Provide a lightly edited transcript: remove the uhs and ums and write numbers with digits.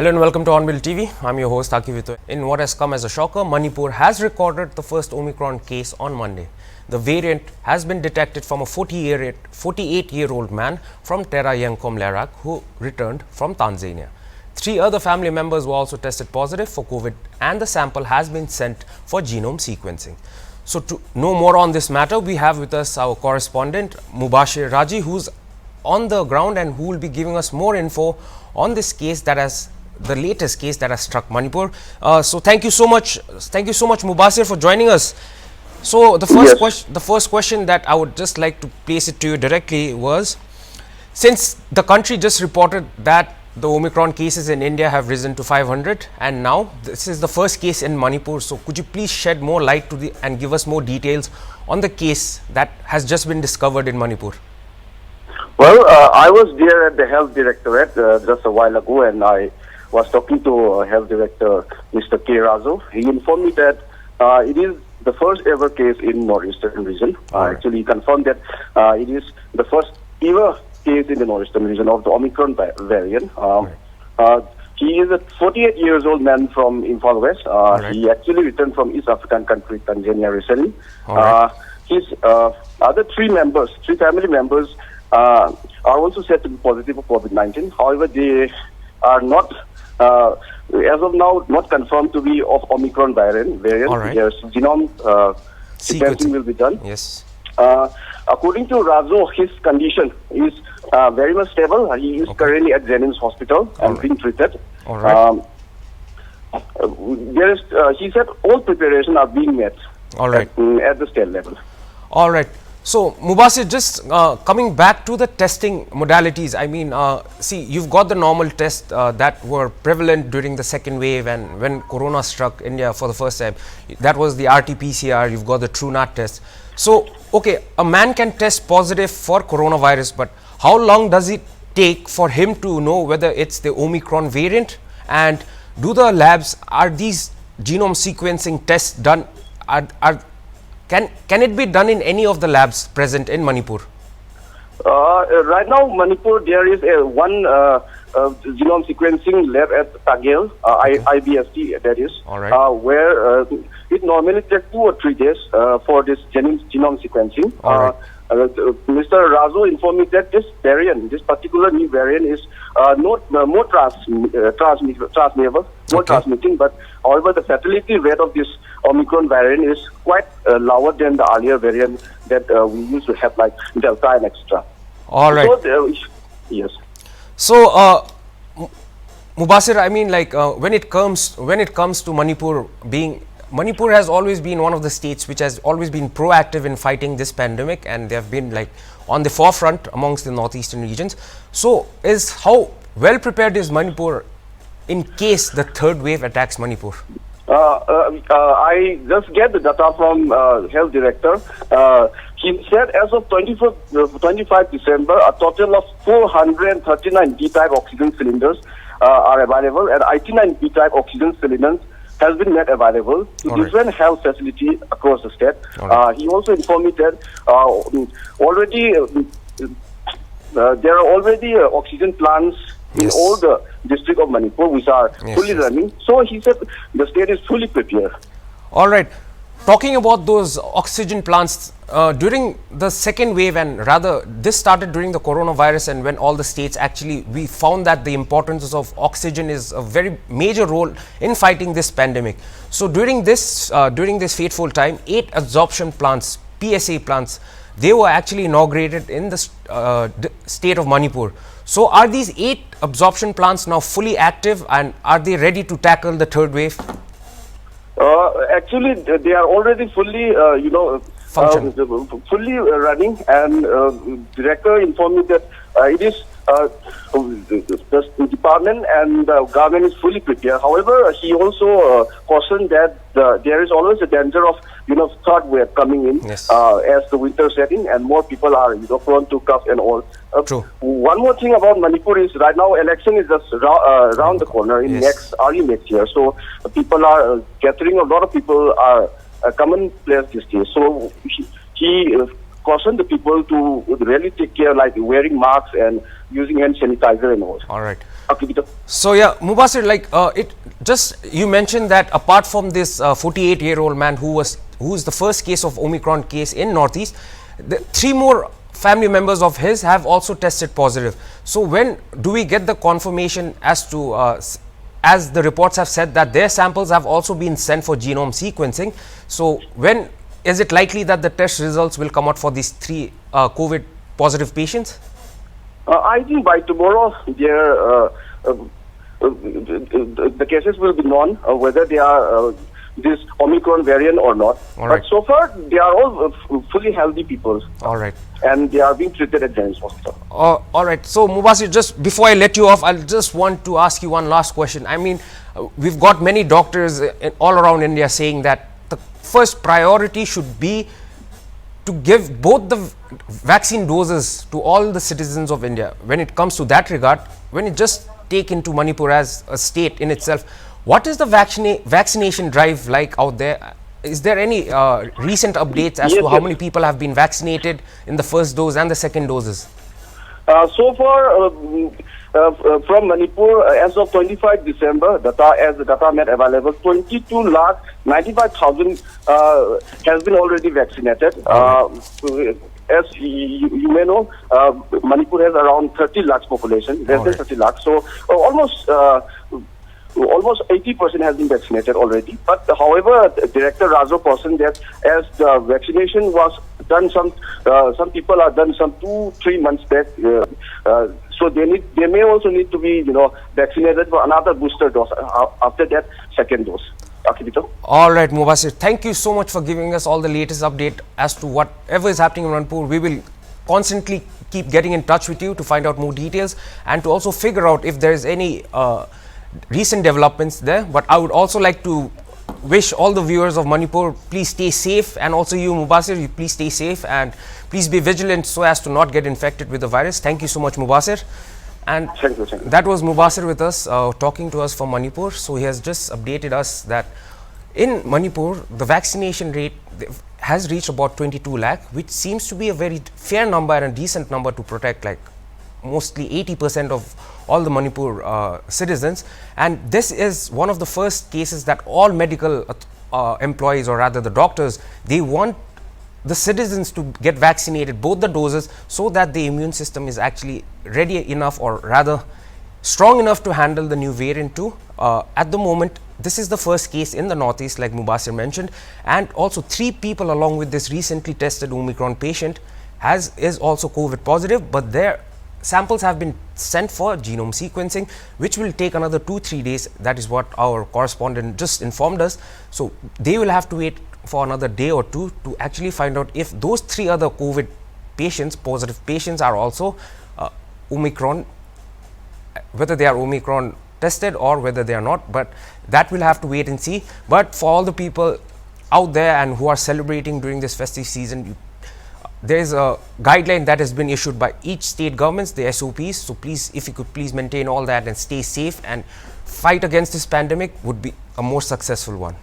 Hello and welcome to Onbill TV. I'm your host Akivito. In what has come as a shocker, Manipur has recorded the first Omicron case on Monday. The variant has been detected from a 48-year-old man from Tera Yangkom Lerak who returned from Tanzania. 3 other family members were also tested positive for COVID and the sample has been sent for genome sequencing. So to know more on this matter, we have with us our correspondent Mubashir Raji, who's on the ground and who will be giving us more info on this case the latest case that has struck Manipur. So thank you so much Mubashir for joining us. So the first question that I would just like to place it to you directly was, since the country just reported that the Omicron cases in India have risen to 500 and now this is the first case in Manipur, so could you please shed more light to and give us more details on the case that has just been discovered in Manipur? Well, I was there at the health directorate just a while ago, and I was talking to Health Director Mr. K. Razo. He informed me that it is the first ever case in Northeastern region. Actually, he confirmed that it is the first ever case in the Northeastern region of the Omicron variant. He is a 48-year-old man from Imphal West. He actually returned from East African country, Tanzania, recently. His other 3 family members, are also said to be positive for COVID-19. However, they are not, as of now, not confirmed to be of Omicron variant. Their genome sequencing will be done. Yes. According to Razo, his condition is very much stable. He is currently at Jennings Hospital and being treated. He said all preparations are being met at the state level. All right. So, Mubashir, just coming back to the testing modalities, I mean, see, you've got the normal tests that were prevalent during the second wave and when Corona struck India for the first time. That was the RT-PCR, you've got the TrueNAT test. So, okay, a man can test positive for coronavirus, but how long does it take for him to know whether it's the Omicron variant? And do the labs, are these genome sequencing tests done, Can it be done in any of the labs present in Manipur? Right now, Manipur, there is one genome sequencing lab at Tagel, IBST, that is, where it normally takes 2 or 3 days for this genome sequencing. Mr. Razo informed me that this particular new variant is more transmitting, but however, the fatality rate of this Omicron variant is quite lower than the earlier variant that we used to have, like Delta and extra. All right. So, yes. So, Mubashir, I mean, like when it comes to Manipur has always been one of the states which has always been proactive in fighting this pandemic, and they have been like on the forefront amongst the northeastern regions. So, how well prepared is Manipur in case the third wave attacks Manipur? I just get the data from health director. He said as of 25 December, a total of 439 B-type oxygen cylinders are available, and 89 B-type oxygen cylinders has been made available to different health facilities across the state. He also informed me that there are already oxygen plants in all the districts of Manipur which are fully running. So he said the state is fully prepared. All right. Talking about those oxygen plants, during the second wave, and rather this started during the coronavirus, and when all the states we found that the importance of oxygen is a very major role in fighting this pandemic. So during this fateful time, 8 absorption plants, PSA plants, they were actually inaugurated in the state of Manipur. So are these 8 absorption plants now fully active, and are they ready to tackle the third wave? Actually, they are already fully, fully running, and director informed me that it is the department and the government is fully prepared. However, he also cautioned that there is always a danger of third wave coming in as the winter setting and more people are prone to cough and all. True. One more thing about Manipur is right now election is just around the corner in early next year. So people are gathering. A lot of people are commonplace these days. So he cautioned the people to really take care, like wearing masks and using hand sanitizer and all. All right. Akibito. So yeah, Mubasir, you mentioned that apart from this 48-year-old man who is the first case of Omicron case in Northeast, the 3 more family members of his have also tested positive. So when do we get the confirmation as to as the reports have said that their samples have also been sent for genome sequencing? So when is it likely that the test results will come out for these 3 COVID positive patients? I think by tomorrow, the cases will be known whether they are this Omicron variant or not. All right. But so far, they are all fully healthy people. All right. And they are being treated at James Hospital. All right. So, Mubasir, just before I let you off, I'll just want to ask you one last question. I mean, we've got many doctors all around India saying that the first priority should be to give both the vaccine doses to all the citizens of India. When it comes to that regard, when you just take into Manipur as a state in itself, what is the vaccination drive like out there? Is there any recent updates as to how many people have been vaccinated in the first dose and the second doses? So far, from Manipur, as of 25 December, as the data made available, 22,95,000 has been already vaccinated. As you may know, Manipur has around 30 lakhs population, less than 30 lakhs. So almost 80% has been vaccinated already. But however, Director Razo cautioned that as the vaccination was done, some people are done some 2-3 months back. So they may also need to be vaccinated for another booster dose after that second dose. Akibito. All right, Mubasir, thank you so much for giving us all the latest update as to whatever is happening in Manipur. We will constantly keep getting in touch with you to find out more details and to also figure out if there is any recent developments there. But I would also like to wish all the viewers of Manipur, please stay safe, and also you, Mubasir, you please stay safe and please be vigilant so as to not get infected with the virus. Thank you so much, Mubasir. And thank you. That was Mubasir with us, talking to us from Manipur. So he has just updated us that in Manipur, the vaccination rate has reached about 22 lakh, which seems to be a very fair number and a decent number to protect like mostly 80% of all the Manipur citizens. And this is one of the first cases that all medical employees, or rather the doctors, they want the citizens to get vaccinated, both the doses, so that the immune system is actually ready enough, or rather strong enough to handle the new variant too. At the moment, this is the first case in the Northeast, like Mubasir mentioned, and also 3 people along with this recently tested Omicron patient is also COVID positive, but their samples have been sent for genome sequencing, which will take another 2-3 days. That is what our correspondent just informed us. So they will have to wait for another day or 2 to actually find out if those 3 other COVID patients, positive patients, are also Omicron, whether they are Omicron tested or whether they are not. But that will have to wait and see. But for all the people out there and who are celebrating during this festive season, there is a guideline that has been issued by each state governments, the SOPs. So please, if you could please maintain all that and stay safe and fight against this pandemic, would be a more successful one.